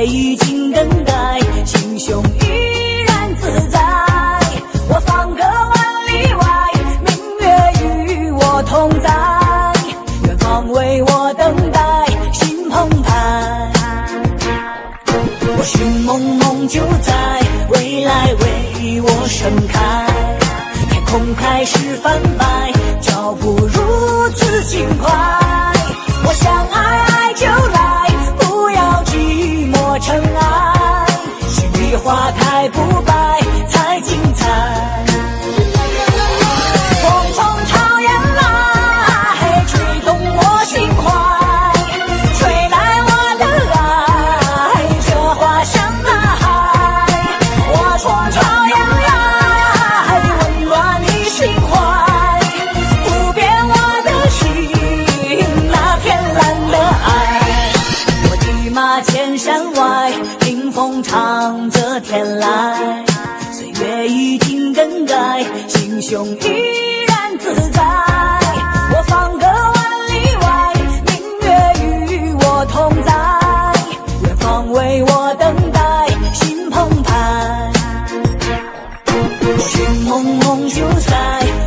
已经更改，心胸依然自在。我放歌万里外，明月与我同在，远方为我等待，心澎湃。我寻梦梦就在未来为我盛开，天空开始泛白，脚步如此轻快。我想爱爱就来，不要寂寞尘埃，心里花开不败才精彩。风从草原来，吹动我心怀，吹来我的爱，这花香呐喊。我从草原来，温暖你心怀，不变我的心，那天蓝的爱。我的马千山外，听风唱着天籁，岁月已经更改，心胸依然自在。我放歌万里外，明月与我同在，远方为我等待，心澎湃。我寻梦梦就在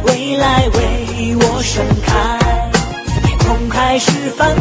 未来为我盛开，天空开始泛